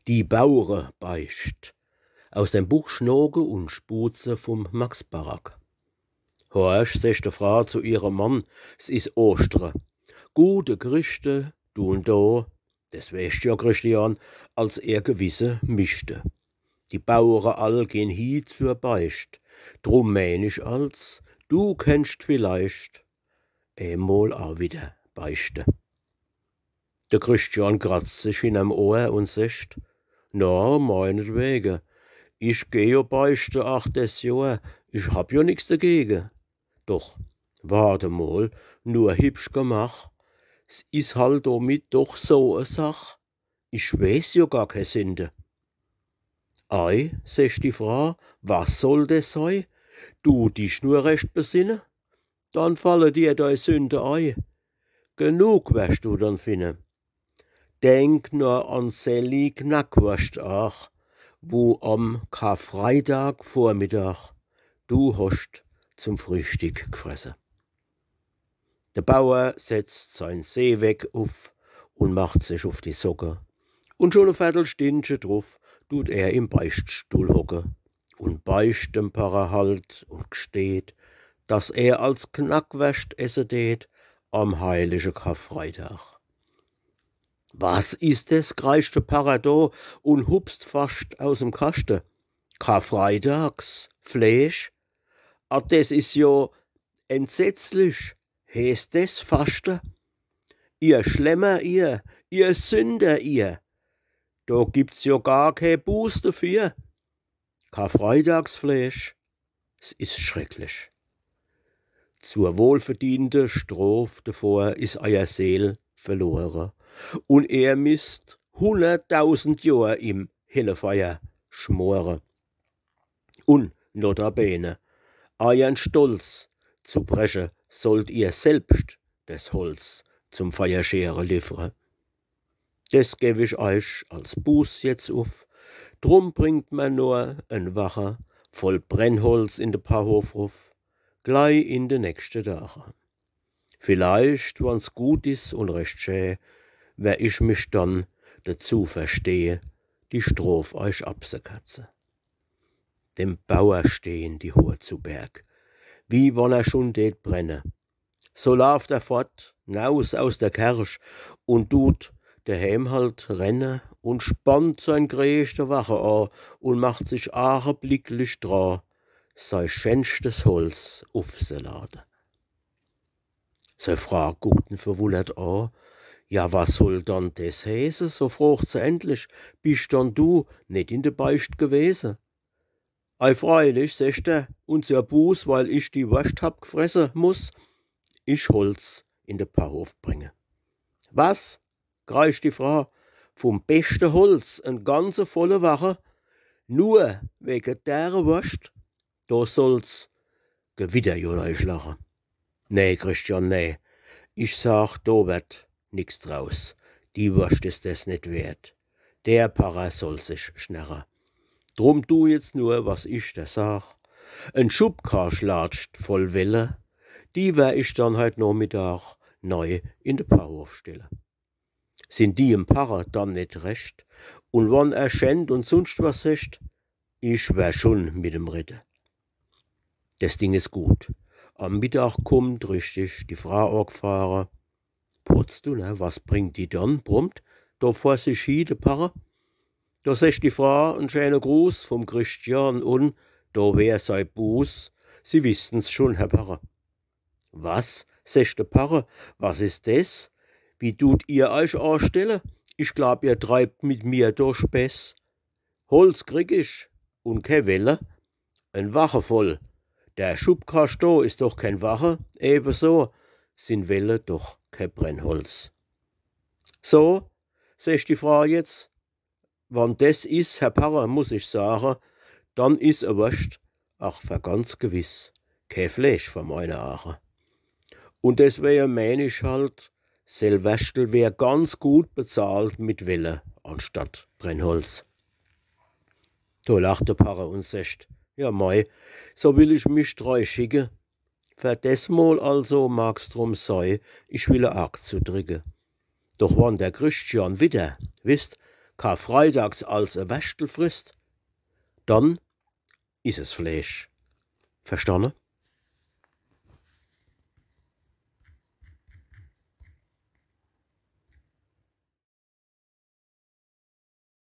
Die Bauere beicht. Aus dem Buch Schnoge und Spuze vom Max Barak. Horch, secht de Frau zu ihrem Mann, es is Ostre. Gute Gerichte, du und da, das weißt ja, Christian, als er gewisse mischte. Die Bauere all gehen hi zur Beicht, drum mein ich als, du kennst vielleicht, einmal auch wieder beichte. Der Christian kratzt sich in am Ohr und secht, na, meinetwegen, ich geh ja beichte ach des Jahr, ich hab ja nix dagegen. Doch, warte mal, nur hübsch gemach, es is halt damit doch so a Sach, ich weiß ja gar keine Sünde. Ei, secht die Frau, was soll das sei? Du dich nur recht besinnen, dann falle dir dei Sünde ei. Genug wirst du dann finden. Denk nur an Sally Knackwurst ach, wo am Karfreitag Vormittag du hast zum Frühstück gefressen. Der Bauer setzt sein Seeweck auf und macht sich auf die Socke. Und schon ein Viertelstündchen drauf tut er im Beichtstuhl hocke und beicht dem Pfarrer halt und gesteht, dass er als Knackwurst essen tät am heiligen Karfreitag. Was ist das, kreischt der Pfarrer da und hupst fast aus dem Kasten. Karfreitags, Fleisch? Ah, das is ja entsetzlich. Heißt das Fasten? Ihr Schlemmer, ihr Sünder, ihr. Da gibt's ja gar kein Buß dafür. Karfreitagsfleisch, es ist schrecklich. Zur wohlverdienten Strophe davor is euer Seel verloren. Und er misst 100.000 Jahre im Hellefeuer schmoren. Und notabene, euren Stolz zu brechen, sollt ihr selbst das Holz zum Feuerschere liefern. Das geb ich euch als Buß jetzt auf. Drum bringt man nur ein Wacher voll Brennholz in de Pfarrhof ruf, gleich in de nächste Tage. Vielleicht, wann's gut is und recht schä, wer ich mich dann dazu verstehe, die Stroph euch abzukatze. Dem Bauer stehen die Hohe zu Berg, wie wann er schon det brenne. So lauft er fort, naus aus der Kerch und tut daheim halt renne und spannt sein gräste Wache an und macht sich augenblicklich dran, sein schönstes Holz aufzuladen. Seine Frau guckt ihn verwundert an. Ja, was soll dann das heißen? So fragt sie endlich. Bist dann du nicht in der Beicht gewesen? Ei, freilich, sagt er, unser Buß, weil ich die Wurst hab gefressen muss, ich Holz in den Pfarrhof bringe. Was? Kreischt die Frau. Vom besten Holz, ein ganze volle Wache? Nur wegen der Wurst? Da soll's Gewitter euch lachen. Nee, Christian, nee. Ich sag, da wird nix draus. Die Wurst ist das nicht wert. Der Pfarrer soll sich schnarren. Drum tu jetzt nur, was ich da sag. Ein Schubkarsch latscht voll Welle, die wär ich dann heut Nachmittag neu in de Pfarrhof stelle. Sind die im Pfarrer dann nicht recht? Und wann er schänd und sonst was secht, ich wär schon mit dem Ritte. Das Ding ist gut. Am Mittag kommt richtig die Frau angefahren. Potzt du, ne? Was bringt die dann? Brummt, da vor sich hi de Pfarrer. Da secht die Frau einen schönen Gruß vom Christian und da wär sei Buß. Sie wissen's schon, Herr Pfarrer. Was? Secht der Pfarrer, was ist das? Wie tut ihr euch anstellen? Ich glaub, ihr treibt mit mir da Späß. Holz krieg ich und keine Welle. Ein Wache voll. Der Schubkast da ist doch kein Wache, ebenso sind Welle doch kein Brennholz. So, secht die Frau jetzt, wann das is, Herr Pfarrer, muss ich sagen, dann is a Wurst, ach, für ganz gewiss, kein Fleisch von meiner Ache. Und deswegen mein ich halt, Selwästel wär ganz gut bezahlt mit Welle anstatt Brennholz. Da lacht der Pfarrer und sagt, ja mei, so will ich mich treu schicken. Für das Mal also mag's drum sei, ich will a Arg zu drücken. Doch wann der Christian wieder, wisst, karfreitags als e Wäschtel frisst, dann is es Fleisch. Verstanden?